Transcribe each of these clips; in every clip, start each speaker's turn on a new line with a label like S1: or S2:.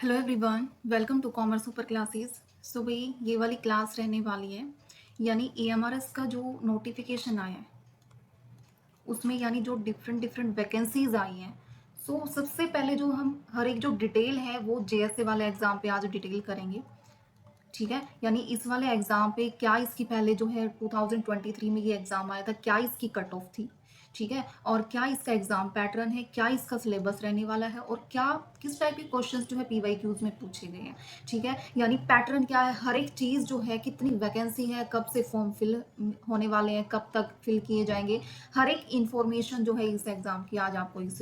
S1: Hello everyone, welcome to commerce super classes. So भाई ये वाली क्लास रहने वाली है, यानी एएमआरएस का जो नोटिफिकेशन आया है उसमें यानी जो डिफरेंट डिफरेंट वैकेंसीज आई हैं। सो सबसे पहले जो हम हर एक जो डिटेल है वो जेएसए वाले एग्जाम पे आज डिटेल करेंगे। ठीक है, यानी इस वाले एग्जाम पे क्या इसकी पहले जो है 2023 में ये एग्जाम आया था, क्या इसकी कट ऑफ थी। ठीक है, और क्या इसका एग्जाम पैटर्न है, क्या इसका सिलेबस रहने वाला है, और क्या किस टाइप के क्वेश्चंस जो है पीवाई क्यूज में पूछे गए हैं। ठीक है, यानी पैटर्न क्या है, हर एक चीज जो है, कितनी वैकेंसी है, कब से फॉर्म फिल होने वाले हैं, कब तक फिल किए जाएंगे, हर एक इंफॉर्मेशन जो है इस एग्जाम की आज आपको इस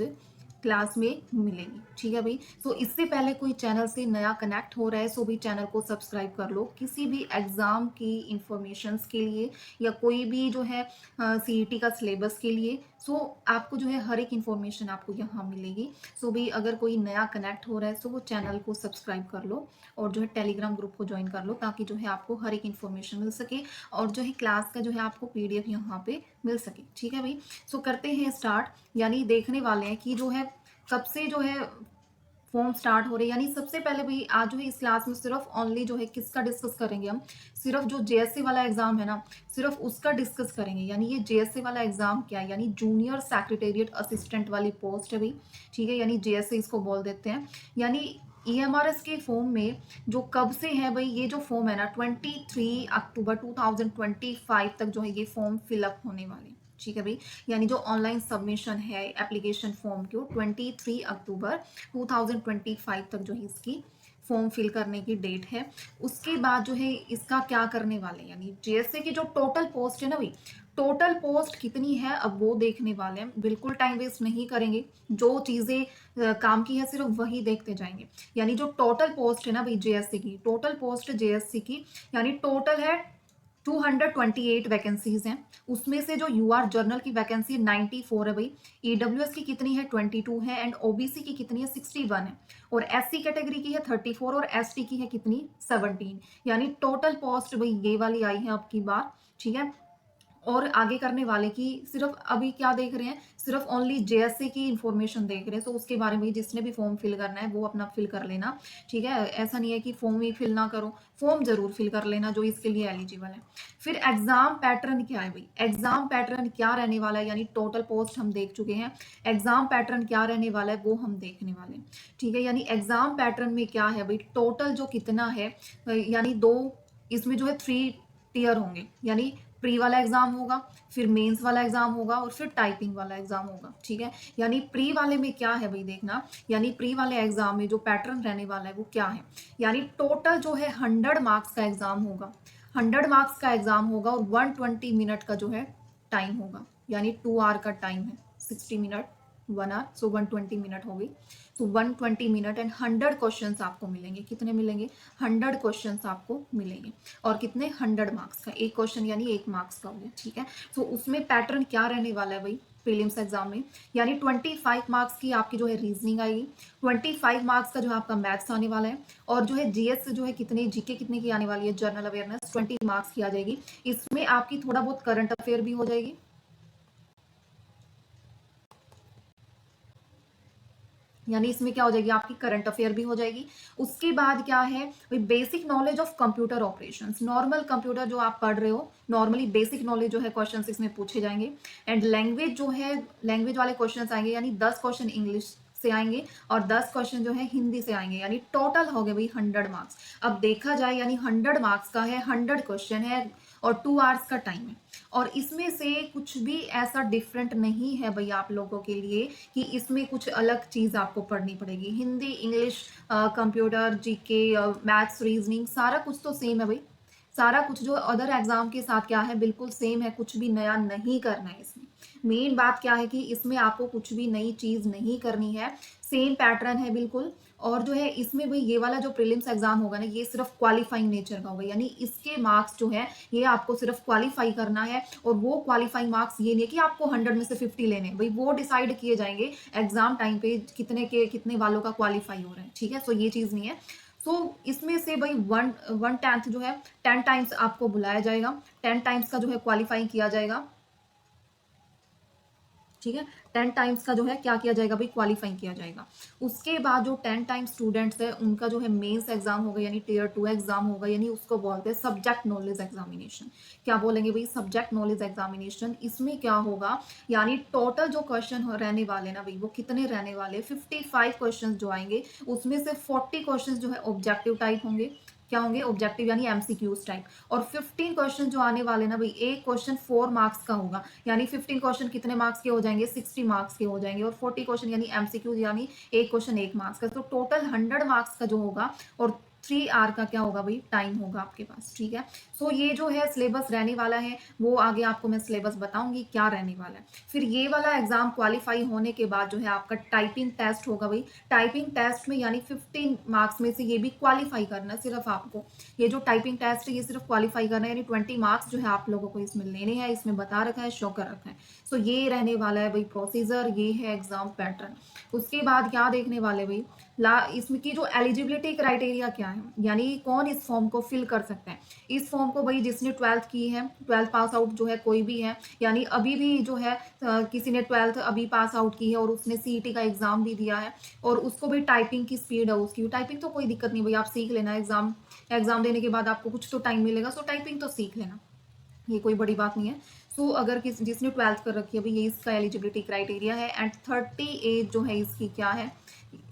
S1: क्लास में मिलेगी। ठीक है भाई, सो इससे पहले कोई चैनल से नया कनेक्ट हो रहा है सो भी चैनल को सब्सक्राइब कर लो। किसी भी एग्जाम की इंफॉर्मेशंस के लिए या कोई भी जो है सीईटी का सिलेबस के लिए, सो आपको जो है हर एक इंफॉर्मेशन आपको यहाँ मिलेगी। सो भी अगर कोई नया कनेक्ट हो रहा है सो वो चैनल को सब्सक्राइब कर लो और जो है टेलीग्राम ग्रुप को ज्वाइन कर लो, ताकि जो है आपको हर एक इन्फॉर्मेशन मिल सके और जो है क्लास का जो है आपको पीडीएफ यहाँ पे मिल सके। ठीक है भाई, सो करते हैं स्टार्ट। यानी देखने वाले हैं कि जो है कब से जो है फॉर्म स्टार्ट हो रहे हैं। यानी सबसे पहले भाई आज जो है इस क्लास में सिर्फ ओनली जो है किसका डिस्कस करेंगे हम, सिर्फ जो जेएससी वाला एग्जाम है ना, सिर्फ उसका डिस्कस करेंगे। यानी ये जेएससी वाला एग्जाम क्या है, यानी जूनियर सेक्रेटेरिएट असिस्टेंट वाली पोस्ट है भाई। ठीक है, यानी जेएससी इसको बोल देते हैं। यानी ईएमआरएस के फॉर्म में जो कब से है भाई, ये जो फॉर्म है ना 23 अक्टूबर 2025 तक जो है ये फॉर्म फिलअप होने वाले। ठीक है भाई, यानी जो ऑनलाइन सबमिशन है एप्लीकेशन फॉर्म की 23 अक्टूबर 2025 तक जो है इसकी फॉर्म फिल करने की डेट है। उसके बाद जो है इसका क्या करने वाले हैं, यानी जेएसए की जो टोटल पोस्ट है ना भाई, टोटल पोस्ट कितनी है अब वो देखने वाले हैं। बिल्कुल टाइम वेस्ट नहीं करेंगे, जो चीजें काम की है सिर्फ वही देखते जाएंगे। यानी जो टोटल पोस्ट है ना भाई जेएससी की, टोटल पोस्ट जेएससी की यानी टोटल है 228 वैकेंसीज हैं। उसमें से जो यूआर जर्नल की वैकेंसी 94 है भाई, ईडब्ल्यूएस की कितनी है 22 है, एंड ओबीसी की कितनी है 61 है, और एससी कैटेगरी की है 34 और एसटी की है कितनी 17। यानी टोटल पोस्ट भाई ये वाली आई है अब की बार। ठीक है, और आगे करने वाले की सिर्फ अभी क्या देख रहे हैं, सिर्फ ओनली जेएससी की इंफॉर्मेशन देख रहे हैं। तो उसके बारे में जिसने भी फॉर्म फिल करना है वो अपना फिल कर लेना। ठीक है, ऐसा नहीं है कि फॉर्म ही फिल ना करो, फॉर्म जरूर फिल कर लेना जो इसके लिए एलिजिबल है। फिर एग्जाम पैटर्न क्या है भाई, एग्जाम पैटर्न क्या रहने वाला है, यानी टोटल पोस्ट हम देख चुके हैं, एग्जाम पैटर्न क्या रहने वाला है वो हम देखने वाले हैं। ठीक है, यानी एग्जाम पैटर्न में क्या है भाई, टोटल जो कितना है, यानी दो इसमें जो है 3 टीयर होंगे। यानी प्री वाला एग्जाम होगा, फिर मेंस वाला एग्जाम होगा, और फिर टाइपिंग वाला एग्जाम होगा। ठीक है, यानी प्री वाले में क्या है भाई देखना, यानी प्री वाले एग्जाम में जो पैटर्न रहने वाला है वो क्या है, यानी टोटल जो है 100 मार्क्स का एग्जाम होगा। 100 मार्क्स का एग्जाम होगा और 120 मिनट का जो है टाइम होगा। यानी 2 आवर का टाइम है, 60 मिनट 1 आवर, सो 120 मिनट हो गई। तो 120 मिनट एंड 100 क्वेश्चन आपको मिलेंगे। कितने मिलेंगे, 100 क्वेश्चन आपको मिलेंगे। और कितने, 100 मार्क्स का एक क्वेश्चन, यानी 1 मार्क्स का हो गया। ठीक है, तो उसमें पैटर्न क्या रहने वाला है भाई प्रीलिम्स एग्जाम में, यानी 25 मार्क्स की आपकी जो है रीजनिंग आएगी, 25 मार्क्स का जो है आपका मैथ्स आने वाला है, और जो है जीएस जो है कितने, जीके कितने की आने वाली है, जनरल अवेयरनेस 20 मार्क्स की आ जाएगी। इसमें आपकी थोड़ा बहुत करंट अफेयर भी हो जाएगी। यानी इसमें क्या हो जाएगी, आपकी करंट अफेयर भी हो जाएगी। उसके बाद क्या है भाई, basic knowledge of computer operations, normal computer जो आप पढ़ रहे हो नॉर्मली बेसिक नॉलेज जो है क्वेश्चंस इसमें पूछे जाएंगे। एंड लैंग्वेज जो है, लैंग्वेज वाले क्वेश्चंस आएंगे, यानी 10 क्वेश्चन इंग्लिश से आएंगे और 10 क्वेश्चन जो है हिंदी से आएंगे। यानी टोटल हो गए भाई 100 मार्क्स। अब देखा जाए यानी 100 मार्क्स का है, 100 क्वेश्चन है और 2 आवर्स का टाइम है। और इसमें से कुछ भी ऐसा डिफरेंट नहीं है भाई आप लोगों के लिए कि इसमें कुछ अलग चीज आपको पढ़नी पड़ेगी। Hindi, English, computer, GK, maths, reasoning, सारा कुछ तो सेम है भाई। सारा कुछ जो अदर एग्जाम के साथ क्या है बिल्कुल सेम है, कुछ भी नया नहीं करना है इसमें। मेन बात क्या है कि इसमें आपको कुछ भी नई चीज नहीं करनी है, सेम पैटर्न है बिल्कुल। और जो है इसमें भाई ये वाला जो प्रीलिम्स एग्जाम होगा ना, ये सिर्फ क्वालिफाइंग नेचर का होगा। यानी इसके मार्क्स जो है ये आपको सिर्फ क्वालिफाई करना है, और वो क्वालिफाइंग मार्क्स ये नहीं कि आपको 100 में से 50 लेने भाई, वो डिसाइड किए जाएंगे एग्जाम टाइम पे कितने के कितने वालों का क्वालिफाई हो रहा है। ठीक है, सो ये चीज नहीं है। सो इसमें से भाई 1/10 जो है 10 टाइम्स आपको बुलाया जाएगा, 10 टाइम्स का जो है क्वालिफाई किया जाएगा। ठीक है। 10 टाइम्स का जो है क्या किया जाएगा भाई, क्वालिफाई किया जाएगा। उसके बाद जो 10 टाइम्स स्टूडेंट्स है उनका जो है मेंस एग्जाम होगा, यानी टियर 2 एग्जाम होगा, यानी उसको बोलते हैं सब्जेक्ट नॉलेज एग्जामिनेशन। क्या बोलेंगे भाई, सब्जेक्ट नॉलेज एग्जामिनेशन। इसमें क्या होगा, यानी टोटल जो क्वेश्चन रहने वाले ना भाई, वो कितने रहने वाले, 55 क्वेश्चन जो आएंगे, उसमें से 40 क्वेश्चन जो है ऑब्जेक्टिव टाइप होंगे। क्या होंगे, ऑब्जेक्टिव यानी एमसीक्यूज टाइप। और 15 क्वेश्चन जो आने वाले ना भाई, एक क्वेश्चन 4 मार्क्स का होगा, यानी 15 क्वेश्चन कितने मार्क्स के हो जाएंगे, 60 मार्क्स के हो जाएंगे। और 40 क्वेश्चन यानी एमसीक्यूज, यानी एक क्वेश्चन 1 मार्क्स का, तो टोटल 100 मार्क्स का जो होगा। और 3 आवर का क्या होगा भाई, टाइम होगा आपके पास। ठीक है। सो ये जो है सिलेबस रहने वाला है, वो आगे आपको मैं सिलेबस बताऊंगी क्या रहने वाला है। फिर ये वाला एग्जाम क्वालिफाई होने के बाद जो है आपका टाइपिंग टेस्ट होगा भाई। टाइपिंग टेस्ट में यानी 15 मार्क्स में से ये भी क्वालिफाई करना है सिर्फ आपको। ये जो टाइपिंग टेस्ट है ये सिर्फ क्वालिफाई करना है, यानी 20 मार्क्स जो है आप लोगों को इसमें लेने हैं, इसमें बता रखा है, शो कर रखा है। सो ये रहने वाला है भाई प्रोसीजर, ये है एग्जाम पैटर्न। उसके बाद क्या देखने वाले भाई, इसमें की जो एलिजिबिलिटी क्राइटेरिया क्या है, यानी कौन इस फॉर्म को फिल कर सकते हैं। इस फॉर्म को भाई जिसने 12th की है, 12th पास आउट जो है कोई भी है, यानी अभी भी जो है किसी ने 12th अभी पास आउट की है और उसने सीईटी का एग्जाम भी दिया है, और उसको भी टाइपिंग की स्पीड है उसकी, टाइपिंग तो कोई दिक्कत नहीं भाई, आप सीख लेना। एग्जाम देने के बाद आपको कुछ तो टाइम मिलेगा, सो टाइपिंग तो सीख लेना, ये कोई बड़ी बात नहीं है। सो अगर जिसने 12th कर रखी है भाई, ये इसका एलिजिबिलिटी क्राइटेरिया है। एंड 30 एज जो है इसकी क्या है,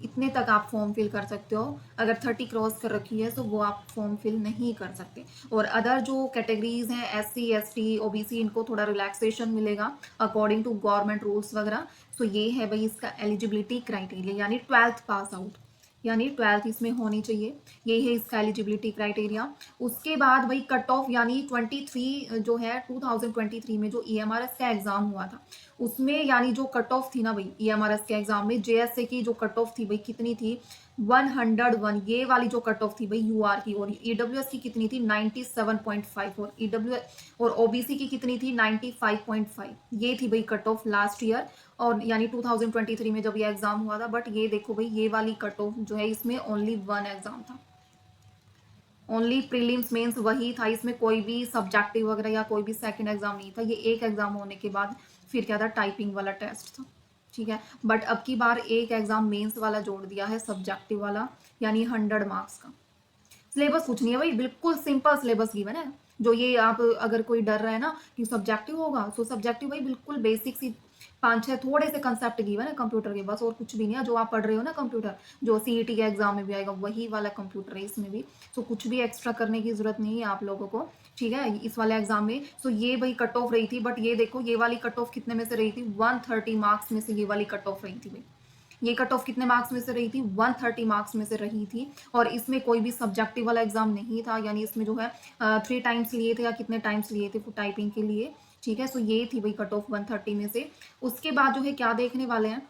S1: इतने तक आप फॉर्म फिल कर सकते हो। अगर 30 क्रॉस कर रखी है तो वो आप फॉर्म फिल नहीं कर सकते। और अदर जो कैटेगरीज हैं, एससी एसटी ओबीसी, इनको थोड़ा रिलैक्सेशन मिलेगा अकॉर्डिंग टू गवर्नमेंट रूल्स वगैरह। सो ये है भाई इसका एलिजिबिलिटी क्राइटेरिया, यानी 12th पास आउट, यानी 12th इसमें होनी चाहिए। ये है इसका एलिजिबिलिटी क्राइटेरिया। उसके बाद भाई कट ऑफ, यानी 23 जो है 2023 में जो ईएमआरएस का एग्जाम हुआ था, उसमें यानी जो कट ऑफ थी ना भाई, ईएमआरएस के एग्जाम में जेएसए की जो कट ऑफ थी भाई, कितनी थी, 101। ये वाली जो कट ऑफ थी भाई यूआर की। और ईडब्ल्यूएस की कितनी थी, 97.5। और ईडब्ल्यूएस और ओबीसी की कितनी थी, 95.5। ये थी भाई कट ऑफ लास्ट ईयर, और यानी 2023 में जब ये एग्जाम हुआ था। बट ये देखो भाई, ये वाली कट ऑफ जो है इसमें ओनली 1 एग्जाम था, ओनली प्रीलिम्स मेंस वही था, इसमें कोई भी सब्जेक्टिव वगैरह या कोई भी सेकंड एग्जाम नहीं था। ये एक एग्जाम होने के बाद फिर क्या था, टाइपिंग वाला टेस्ट था। ठीक है। बट अब की बार एक एग्जाम मेंस वाला जोड़ दिया है, सब्जेक्टिव वाला, यानी 100 मार्क्स का। सिलेबस कुछ नहीं है भाई, बिल्कुल सिंपल सिलेबस गिवन है। जो ये आप अगर कोई डर रहा है ना कि सब्जेक्टिव होगा, तो सब्जेक्टिव भाई बिल्कुल बेसिक सी 5-6 थोड़े से कंसेप्ट गिवन है कंप्यूटर के, बस और कुछ भी नहीं है। जो आप पढ़ रहे हो ना कंप्यूटर, जो सीईटी के एग्जाम में भी आएगा, वही वाला कंप्यूटर है इसमें भी। सो कुछ भी एक्स्ट्रा करने की जरूरत नहीं है आप लोगों को। ठीक है, इस वाले एग्जाम में। सो ये भाई कट ऑफ रही थी, बट ये देखो ये वाली कट ऑफ कितने में से रही थी, 130 मार्क्स में से ये वाली कट ऑफ रही थी भाई। ये कट ऑफ कितने मार्क्स में से रही थी, 130 मार्क्स में से रही थी। और इसमें कोई भी सब्जेक्टिव वाला एग्जाम नहीं था, यानी इसमें जो है 3 टाइम्स लिए थे या कितने टाइम्स लिए थे टाइपिंग के लिए। ठीक है। सो ये थी भाई कट ऑफ 130 में से। उसके बाद जो है क्या देखने वाले हैं,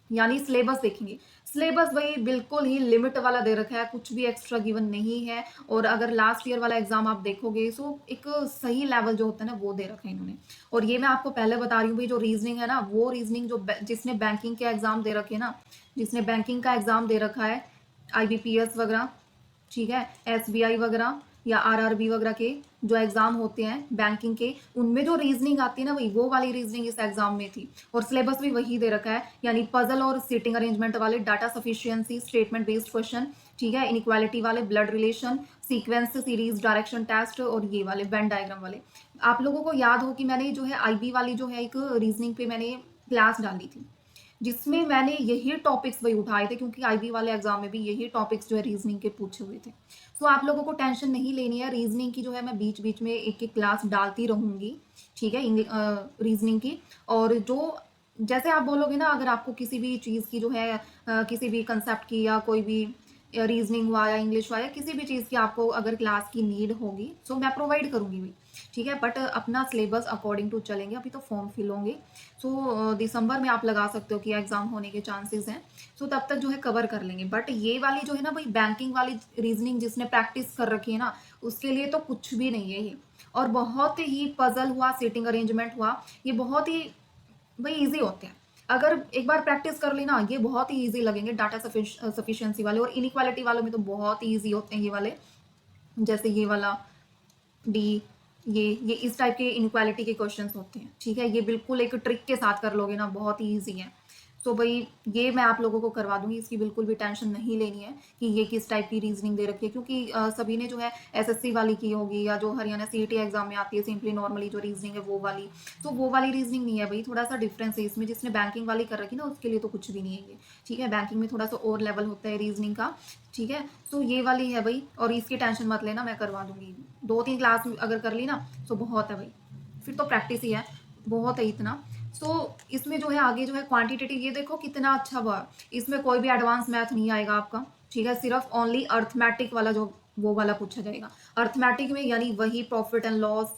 S1: यानी सिलेबस देखेंगे। सिलेबस वही बिल्कुल ही लिमिट वाला दे रखा है, कुछ भी एक्स्ट्रा गिवन नहीं है। और अगर लास्ट ईयर वाला एग्जाम आप देखोगे, सो एक सही लेवल जो होता है ना, वो दे रखा है इन्होंने। और ये मैं आपको पहले बता रही हूँ भाई, जो रीजनिंग है ना, वो रीजनिंग जो जिसने बैंकिंग के एग्जाम दे रखे ना, जिसने बैंकिंग का एग्जाम दे रखा है, आईबीपीएस वगैरह, ठीक है, एसबीआई वगैरह या आरआरबी वगैरह के जो एग्जाम होते हैं बैंकिंग के, उनमें जो रीजनिंग आती है ना भाई, वो वाली रीजनिंग इस एग्जाम में थी। और सिलेबस भी वही दे रखा है, यानी पजल और सीटिंग अरेंजमेंट वाले, data sufficiency, statement based question, ठीक है, इनइक्वालिटी वाले, blood relation, sequence series, direction test, और ये वाले वेन डायग्राम वाले। आप लोगों को याद हो कि मैंने जो है आईबी वाली जो है एक रीजनिंग पे मैंने क्लास डाली थी, जिसमें मैंने यही टॉपिक्स वही उठाए थे, क्योंकि आईबी वाले एग्जाम में भी यही टॉपिक्स जो है रीजनिंग के पूछे हुए थे। तो आप लोगों को टेंशन नहीं लेनी है, रीजनिंग की जो है मैं बीच बीच में एक एक क्लास डालती रहूंगी। ठीक है, रीजनिंग की। और जो जैसे आप बोलोगे ना, अगर आपको किसी भी चीज़ की जो है किसी भी कंसेप्ट की या कोई भी रीजनिंग हुआ या इंग्लिश हुआ या किसी भी चीज़ की आपको अगर क्लास की नीड होगी, सो मैं प्रोवाइड करूंगी भी। ठीक है, बट अपना सिलेबस अकॉर्डिंग टू चलेंगे, अभी तो फॉर्म फिल होंगे। सो दिसंबर में आप लगा सकते हो कि एग्जाम होने के चांसेस हैं। सो तब तक जो है कवर कर लेंगे। बट ये वाली जो है ना भाई, बैंकिंग वाली रीजनिंग जिसने प्रैक्टिस कर रखी है ना, उसके लिए तो कुछ भी नहीं है ये। और बहुत ही पजल हुआ, सीटिंग अरेंजमेंट हुआ, ये बहुत ही भाई इजी होते हैं। अगर एक बार प्रैक्टिस कर ली ना, ये बहुत ही इजी लगेंगे। डाटा सफिशिएंसी वाले और इनइक्वालिटी वालों में तो बहुत ही इजी होते हैं ये वाले, जैसे ये वाला डी, ये इस टाइप के इनक्वालिटी के क्वेश्चंस होते हैं, ठीक है। ये बिल्कुल एक ट्रिक के साथ कर लोगे ना, बहुत ही ईजी है। तो भाई ये मैं आप लोगों को करवा दूंगी, इसकी बिल्कुल भी टेंशन नहीं लेनी है कि ये किस टाइप की रीजनिंग दे रखी है, क्योंकि सभी ने जो है एसएससी वाली की होगी या जो हरियाणा सीईटी एग्जाम में आती है सिंपली नॉर्मली जो रीजनिंग है वो वाली। तो वो वाली रीजनिंग नहीं है भाई, थोड़ा सा डिफरेंस है इसमें। जिसने बैंकिंग वाली कर रखी ना उसके लिए तो कुछ भी नहीं है ये, ठीक है। बैंकिंग में थोड़ा सा और लेवल होता है रीजनिंग का, ठीक है। तो ये वाली है भाई, और इसकी टेंशन मत लेना, मैं करवा दूंगी। 2-3 क्लास अगर कर ली ना तो बहुत है भाई, फिर तो प्रैक्टिस ही है, बहुत है इतना। सो इसमें जो है आगे जो है क्वांटिटेटिव, ये देखो कितना अच्छा हुआ, इसमें कोई भी एडवांस मैथ नहीं आएगा आपका, ठीक है। सिर्फ ओनली अर्थमेटिक वाला जो वो वाला पूछा जाएगा। अर्थमेटिक में यानी वही प्रॉफिट एंड लॉस,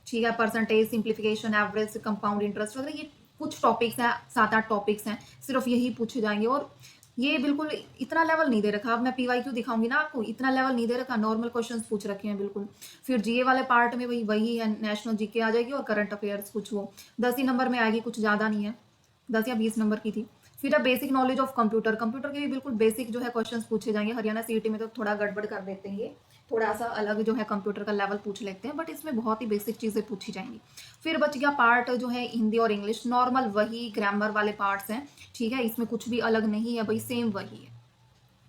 S1: ठीक है, percentage, simplification, average, compound interest वगैरह, ये कुछ टॉपिक्स हैं, 7-8 टॉपिक्स हैं, सिर्फ यही पूछे जाएंगे। और ये बिल्कुल इतना लेवल नहीं दे रखा। अब मैं पीवाईक्यू दिखाऊंगी ना आपको, इतना लेवल नहीं दे रखा, नॉर्मल क्वेश्चंस पूछ रखे हैं बिल्कुल। फिर जीए वाले पार्ट में वही है, नेशनल जीके आ जाएगी और करंट अफेयर्स कुछ वो 10 ही नंबर में आएगी, कुछ ज़्यादा नहीं है, 10 या 20 नंबर की थी। फिर अब basic knowledge of computer, computer के भी बिल्कुल बेसिक जो है क्वेश्चंस पूछे जाएंगे। हरियाणा सीईटी में तो थोड़ा गड़बड़ कर देते हैं ये, थोड़ा सा अलग जो है कंप्यूटर का लेवल पूछ लेते हैं, बट इसमें बहुत ही बेसिक चीज़ें पूछी जाएंगी। फिर बच गया पार्ट जो है हिंदी और इंग्लिश, नॉर्मल वही ग्रामर वाले पार्ट्स हैं, ठीक है। इसमें कुछ भी अलग नहीं है भाई, सेम वही है,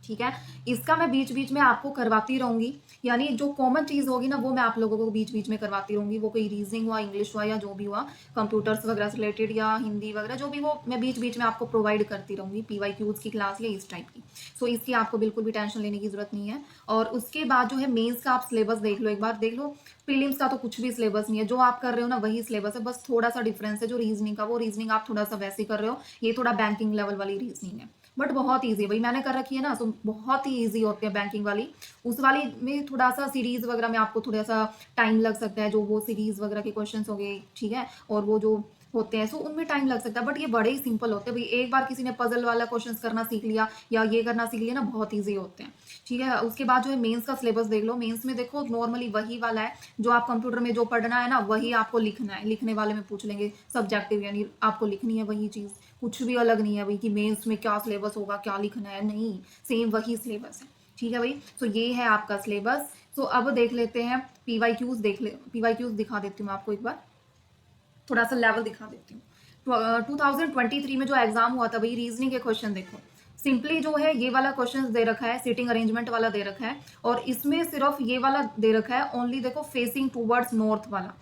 S1: ठीक है। इसका मैं बीच बीच में आपको करवाती रहूंगी, यानी जो कॉमन चीज होगी ना वो मैं आप लोगों को बीच बीच में करवाती रहूंगी। वो कोई रीजनिंग हुआ, इंग्लिश हुआ, या जो भी हुआ कंप्यूटर्स वगैरह से रिलेटेड या हिंदी वगैरह जो भी, वो मैं बीच बीच में आपको प्रोवाइड करती रहूंगी, पीवाईक्यूज की क्लास या इस टाइप की। सो इसकी आपको बिल्कुल भी टेंशन लेने की जरूरत नहीं है। और उसके बाद जो है मेंस का आप सिलेबस देख लो, एक बार देख लो। प्रीलिम्स का तो कुछ भी सिलेबस नहीं है, जो आप कर रहे हो ना वही सिलेबस है, बस थोड़ा सा डिफरेंस है। जो रीजनिंग का वो रीजनिंग आप थोड़ा सा वैसे कर रहे हो, ये थोड़ा बैंकिंग लेवल वाली रीजनिंग है, बट बहुत ईजी है भाई, मैंने कर रखी है ना, तो बहुत ही ईजी होते हैं बैंकिंग वाली। उस वाली में थोड़ा सा सीरीज वगैरह में आपको थोड़ा सा टाइम लग सकता है, जो वो सीरीज वगैरह के क्वेश्चंस हो गए, ठीक है, और वो जो होते हैं सो उनमें टाइम लग सकता है, बट ये बड़े ही सिंपल होते हैं भाई। एक बार किसी ने पजल वाला क्वेश्चंस करना सीख लिया या ये करना सीख लिया ना, बहुत ईजी होते हैं, ठीक है। उसके बाद जो है मेंस का सिलेबस देख लो। मेंस में देखो नॉर्मली वही वाला है, जो आप कंप्यूटर में जो पढ़ना है ना वही आपको लिखना है, लिखने वाले में पूछ लेंगे सब्जेक्टिव, यानी आपको लिखनी है वही चीज, कुछ भी अलग नहीं है भाई कि मेंस में क्या सिलेबस होगा, क्या लिखना है, नहीं, सेम वही सिलेबस है, ठीक है भाई। तो ये है आपका सिलेबस। तो अब देख लेते हैं पीवाईक्यूज, पीवाईक्यूज दिखा देती हूँ आपको एक बार, थोड़ा सा लेवल दिखा देती हूँ। 2023 में जो एग्जाम हुआ था भाई, रीजनिंग के क्वेश्चन देखो, सिंपली जो है ये वाला क्वेश्चन दे रखा है, सीटिंग अरेंजमेंट वाला दे रखा है, और इसमें सिर्फ ये वाला दे रखा है ओनली, देखो फेसिंग टूवर्ड्स नॉर्थ वाला,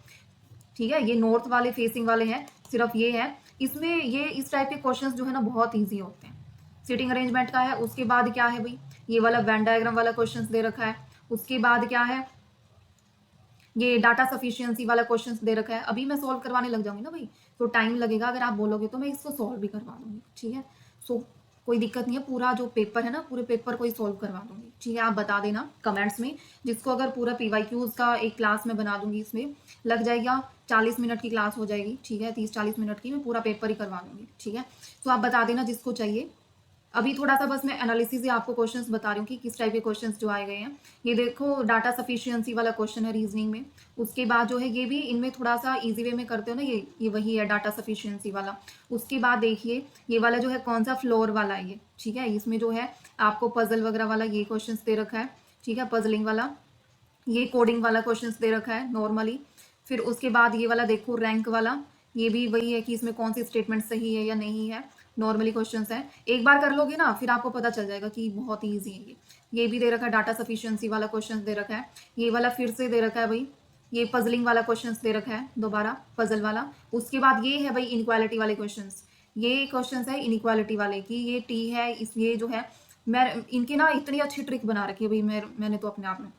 S1: ठीक है। ये नॉर्थ वाले फेसिंग वाले हैं, सिर्फ ये है। इसमें ये इस टाइप के क्वेश्चंस जो है ना बहुत इजी होते हैं। सीटिंग अरेंजमेंट का है, उसके बाद क्या है भाई, ये वाला वेन डायग्राम वाला क्वेश्चंस दे रखा है, उसके बाद क्या है, ये डाटा सफिशियंसी वाला क्वेश्चंस दे रखा है। अभी मैं सॉल्व करवाने लग जाऊंगी ना भाई, तो टाइम लगेगा, अगर आप बोलोगे तो मैं इसको सॉल्व भी करवा दूंगी, ठीक है। सो कोई दिक्कत नहीं है, पूरा जो पेपर है ना पूरे पेपर को ही सॉल्व करवा दूंगी, ठीक है। आप बता देना कमेंट्स में, जिसको अगर पूरा पीवाईक्यूज का एक क्लास में बना दूंगी, इसमें लग जाएगा 40 मिनट की क्लास हो जाएगी, ठीक है, 30-40 मिनट की, मैं पूरा पेपर ही करवा दूंगी, ठीक है। तो आप बता देना जिसको चाहिए। अभी थोड़ा सा बस मैं एनालिसिस ही आपको क्वेश्चंस बता रही हूँ कि किस टाइप के क्वेश्चंस जो आए गए हैं। ये देखो डाटा सफिशियंसी वाला क्वेश्चन है रीजनिंग में। उसके बाद जो है ये भी इनमें थोड़ा सा इजी वे में करते हो ना, ये वही है डाटा सफिशियंसी वाला। उसके बाद देखिए ये वाला जो है कौन सा फ्लोर वाला है ये, ठीक है। इसमें जो है आपको पजल वगैरह वाला ये क्वेश्चन दे रखा है, ठीक है, पजलिंग वाला। ये कोडिंग वाला क्वेश्चन दे रखा है नॉर्मली। फिर उसके बाद ये वाला देखो रैंक वाला, ये भी वही है कि इसमें कौन सी स्टेटमेंट सही है या नहीं है, नॉर्मली क्वेश्चंस है। एक बार कर लोगे ना फिर आपको पता चल जाएगा कि बहुत ही ईजी है ये भी दे रखा है, डाटा सफिशियंसी वाला क्वेश्चन दे रखा है। ये वाला फिर से दे रखा है भाई, ये पजलिंग वाला क्वेश्चन दे रखा है दोबारा, पजल वाला। उसके बाद ये है भाई इनक्वालिटी वाले क्वेश्चन, ये क्वेश्चन है इनक्वालिटी वाले की, ये टी है इस, ये जो है मैं इनकी ना इतनी अच्छी ट्रिक बना रखी है भाई मैंने तो अपने आप में,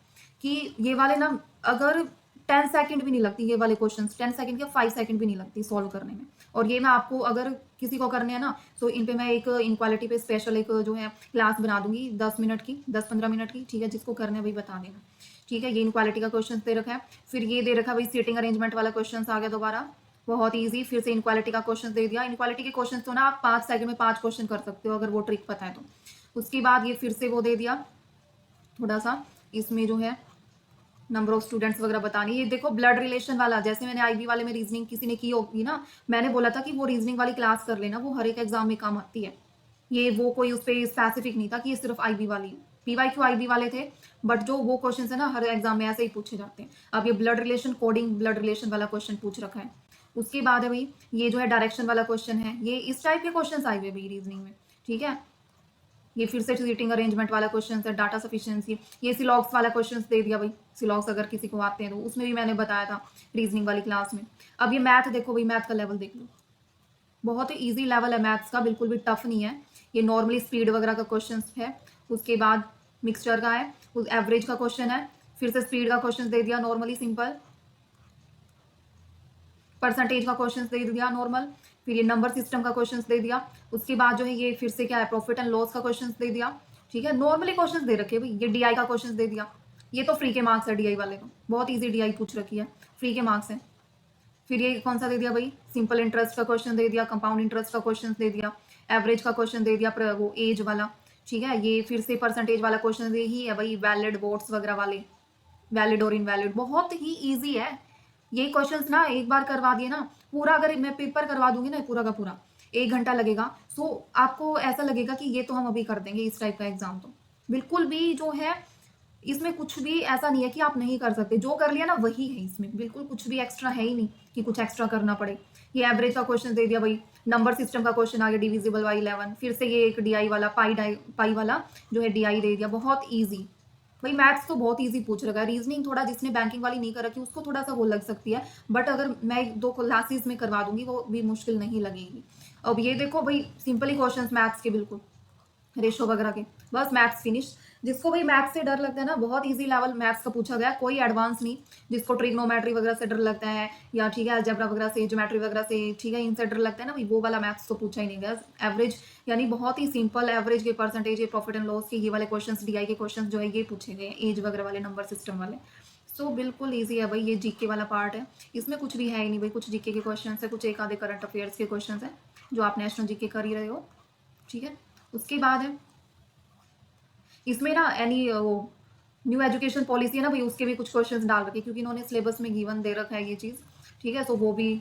S1: कि ये वाले ना अगर 10 सेकंड भी नहीं लगती, ये वाले क्वेश्चंस 10 सेकंड या 5 सेकंड भी नहीं लगती सॉल्व करने में। और ये मैं आपको अगर किसी को करने हैं ना तो इन पे मैं एक इनक्वालिटी पे स्पेशल एक जो है क्लास बना दूंगी 10 मिनट की, 10-15 मिनट की, ठीक है। जिसको करना है भाई बता देना, ठीक है। ये इनक्वालिटी का क्वेश्चन दे रखा है। फिर ये दे रखा है भाई सीटिंग अरेंजमेंट वाला क्वेश्चन आ गया दोबारा, बहुत ईजी। फिर से इनक्वालिटी का क्वेश्चन दे दिया। इनक्वालिटी के क्वेश्चन तो ना आप 5 सेकंड में 5 क्वेश्चन कर सकते हो अगर वो ट्रिक पता है तो। उसके बाद ये फिर से वो दे दिया थोड़ा सा, इसमें जो है नंबर ऑफ स्टूडेंट्स वगैरह बतानी। ये देखो ब्लड रिलेशन वाला, जैसे मैंने आईबी वाले में रीजनिंग किसी ने की होगी ना, मैंने बोला था कि वो रीजनिंग वाली क्लास कर लेना, वो हर एक एग्जाम में काम आती है। ये वो कोई उस पर स्पेसिफिक नहीं था कि ये सिर्फ आईबी वाली, PYQ IB वाले थे, बट जो वो क्वेश्चन है ना हर एग्जाम में ऐसे ही पूछे जाते हैं। अब ये blood relation coding blood relation वाला क्वेश्चन पूछ रखा है। उसके बाद है भाई ये जो है डायरेक्शन वाला क्वेश्चन है, ये इस टाइप के क्वेश्चन आए हुए भाई रीजनिंग में, ठीक है। ये फिर से सीटिंग अरेंजमेंट वाला क्वेश्चन है, डाटा सफिशिएंसी, ये सिलॉग्स वाला क्वेश्चन दे दिया भाई, सिलॉग्स अगर किसी को आते हैं तो उसमें भी मैंने बताया था रीजनिंग वाली क्लास में। अब ये मैथ देखो भाई, मैथ का लेवल देख लो, बहुत ही ईजी लेवल है मैथ्स का, बिल्कुल भी टफ नहीं है। ये नॉर्मली स्पीड वगैरह का क्वेश्चन है। उसके बाद मिक्सचर का है, उस एवरेज का क्वेश्चन है, फिर से स्पीड का क्वेश्चन दे दिया नॉर्मली सिंपल, परसेंटेज का क्वेश्चन दे दिया नॉर्मल, फिर ये नंबर सिस्टम का क्वेश्चन दे दिया। उसके बाद जो है ये फिर से क्या है, प्रॉफिट एंड लॉस का क्वेश्चन दे दिया, ठीक है। नॉर्मली क्वेश्चन दे रखे भाई, ये DI का क्वेश्चन दे दिया, ये तो फ्री के मार्क्स है DI वाले को, बहुत ईजी DI पूछ रखी है, फ्री के मार्क्स है। फिर ये कौन सा दे दिया भाई, सिंपल इंटरेस्ट का क्वेश्चन दे दिया, कंपाउंड इंटरेस्ट का क्वेश्चन दे दिया, एवरेज का क्वेश्चन दे दिया, वो एज वाला, ठीक है। ये फिर से परसेंटेज वाला क्वेश्चन दे ही है भाई, वैलिड वोट्स वगैरह वाले, वैलिड और इनवैलिड, बहुत ही ईजी है ये क्वेश्चंस ना। एक बार करवा दिए ना पूरा, अगर मैं पेपर करवा दूंगी ना पूरा का पूरा 1 घंटा लगेगा, सो आपको ऐसा लगेगा कि ये तो हम अभी कर देंगे इस टाइप का एग्जाम। तो बिल्कुल भी जो है इसमें कुछ भी ऐसा नहीं है कि आप नहीं कर सकते, जो कर लिया ना वही है, इसमें बिल्कुल कुछ भी एक्स्ट्रा है ही नहीं कि कुछ एक्स्ट्रा करना पड़े। ये एवरेज का क्वेश्चन दे दिया भाई, नंबर सिस्टम का क्वेश्चन आ गया, डिविजिबल बाई 11, फिर से ये एक DI वाला पाई वाला जो है DI दे दिया, बहुत ईजी भाई। मैथ्स तो बहुत इजी पूछ रखा है, रीजनिंग थोड़ा जिसने बैंकिंग वाली नहीं कर रखी उसको थोड़ा सा वो लग सकती है, बट अगर मैं 2 क्लासेस में करवा दूंगी वो भी मुश्किल नहीं लगेगी। अब ये देखो भाई सिंपली क्वेश्चंस मैथ्स के, बिल्कुल रेशो वगैरह के, बस मैथ्स फिनिश। जिसको भाई मैथ्स से डर लगता है ना, बहुत इजी लेवल मैथ्स का पूछा गया, कोई एडवांस नहीं। जिसको ट्रिग्नोमेट्री वगैरह से डर लगता है, या ठीक है अलजेब्रा वगैरह से, ज्योमेट्री वगैरह से, ठीक है इनसे डर लगता है ना भाई, वो वाला मैथ्स तो पूछा ही नहीं गया। एवरेज यानी बहुत ही सिंपल, एवरेज के परसेंटेज, ये प्रॉफिट एंड लॉस के ये वाले क्वेश्चन, DI के क्वेश्चन जो है ये पूछे गए, एज वगैरह वाले, नंबर सिस्टम वाले। सो बिल्कुल ईजी है भाई, ये GK वाला पार्ट है, इसमें कुछ भी है ही नहीं भाई। कुछ GK के क्वेश्चन है, कुछ एक आधे करंट अफेयर्स के क्वेश्चन है जो आप नेशनल GK कर ही रहे हो, ठीक है। उसके बाद है इसमें ना एनी वो न्यू एजुकेशन पॉलिसी है ना भाई, उसके भी कुछ क्वेश्चंस डाल रखे, क्योंकि इन्होंने सिलेबस में गिवन दे रखा है ये चीज़, ठीक है। सो वो भी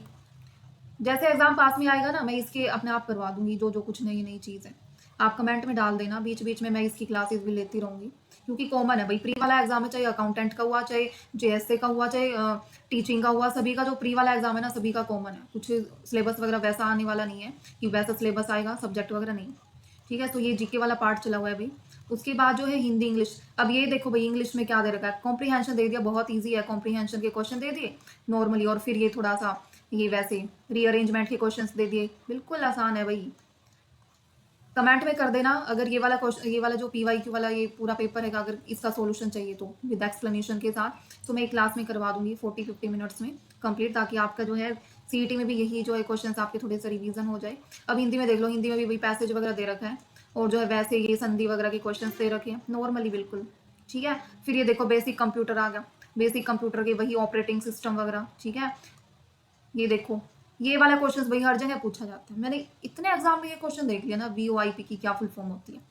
S1: जैसे एग्जाम पास में आएगा ना, मैं इसके अपने आप करवा दूंगी जो जो कुछ नई नई चीज़ है। आप कमेंट में डाल देना, बीच बीच में मैं इसकी क्लासेस भी लेती रहूंगी, क्योंकि कॉमन है भाई, प्री वाला एग्जाम है, चाहे अकाउंटेंट का हुआ, चाहे JSA का हुआ, चाहे टीचिंग का हुआ, सभी का जो प्री वाला एग्जाम है ना सभी का कॉमन है। कुछ सिलेबस वगैरह वैसा आने वाला नहीं है कि वैसा सिलेबस आएगा, सब्जेक्ट वगैरह नहीं, ठीक है। तो ये GK वाला पार्ट चला हुआ है भाई। उसके बाद जो है हिंदी इंग्लिश, अब ये देखो भाई इंग्लिश में क्या दे रखा है, कॉम्प्रीहेंशन दे दिया, बहुत ईजी है, कॉम्प्रीहेंशन के क्वेश्चन दे दिए नॉर्मली, और फिर ये थोड़ा सा ये वैसे रीअरेंजमेंट के क्वेश्चंस दे दिए, बिल्कुल आसान है भाई। कमेंट में कर देना अगर ये वाला क्वेश्चन, ये वाला जो PYQ वाला ये पूरा पेपर है, अगर इसका सॉल्यूशन चाहिए तो विद एक्सप्लेनेशन के साथ, तो मैं एक क्लास में करवा दूंगी 40-50 मिनट्स में कंप्लीट, ताकि आपका जो है CET में भी यही जो है क्वेश्चन आपके थोड़े से रिवीजन हो जाए। अब हिंदी में देख लो, हिंदी में भी वही पैसेज वगैरह दे रखा है, और जो है वैसे ये संधि वगैरह के क्वेश्चन दे रखे हैं नॉर्मली, बिल्कुल ठीक है। फिर ये देखो बेसिक कंप्यूटर आ गया, बेसिक कंप्यूटर के वही ऑपरेटिंग सिस्टम वगैरह, ठीक है। ये देखो ये वाला क्वेश्चन भाई हर जगह पूछा जाता है, मैंने इतने एग्जाम में ये क्वेश्चन देख लिया ना, VOIP की क्या फुल फॉर्म होती है।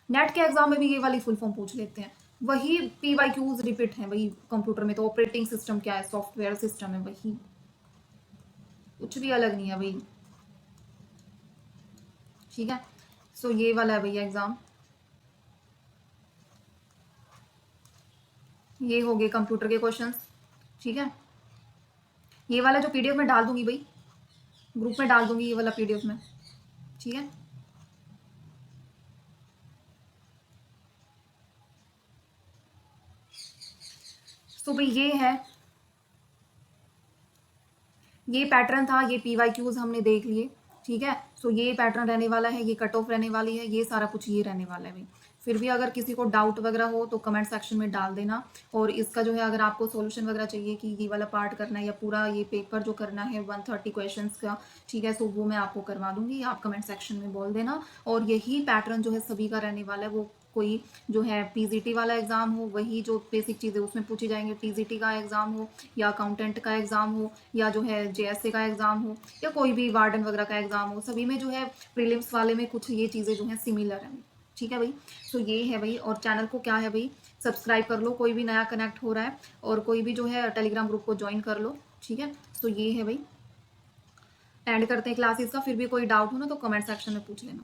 S1: नेट के एग्जाम में भी ये वाली फुल फॉर्म पूछ लेते हैं, वही PYQs रिपीट है भाई। कंप्यूटर में तो ऑपरेटिंग सिस्टम क्या है, सॉफ्टवेयर सिस्टम है, वही, कुछ भी अलग नहीं है भाई, ठीक है। सो ये वाला है भैया एग्जाम, ये हो गए कंप्यूटर के क्वेश्चंस, ठीक है। ये वाला जो PDF में डाल दूंगी भाई, ग्रुप में डाल दूंगी ये वाला PDF में, ठीक है। तो भाई ये है, ये पैटर्न था, ये PYQs हमने देख लिए, ठीक है। सो ये पैटर्न रहने वाला है, ये कट ऑफ रहने वाली है, ये सारा कुछ ये रहने वाला है भाई। फिर भी अगर किसी को डाउट वगैरह हो तो कमेंट सेक्शन में डाल देना, और इसका जो है अगर आपको सॉल्यूशन वगैरह चाहिए कि ये वाला पार्ट करना है या पूरा ये पेपर जो करना है 130 क्वेश्चंस का, ठीक है, सो वो मैं आपको करवा दूंगी, आप कमेंट सेक्शन में बोल देना। और यही पैटर्न जो है सभी का रहने वाला है, वो कोई जो है PGT वाला एग्जाम हो, वही जो बेसिक चीज़ें उसमें पूछी जाएंगी, TGT का एग्जाम हो या अकाउंटेंट का एग्जाम हो, या जो है JSA का एग्जाम हो, या कोई भी वार्डन वगैरह का एग्जाम हो, सभी में जो है प्रीलिम्स वाले में कुछ ये चीज़ें जो है सिमिलर है, ठीक है भाई। तो ये है भाई, और चैनल को क्या है भाई सब्सक्राइब कर लो, कोई भी नया कनेक्ट हो रहा है, और कोई भी जो है टेलीग्राम ग्रुप को ज्वाइन कर लो, ठीक है। तो ये है भाई, एंड करते हैं क्लासेस का, फिर भी कोई डाउट हो ना तो कमेंट सेक्शन में पूछ लेना।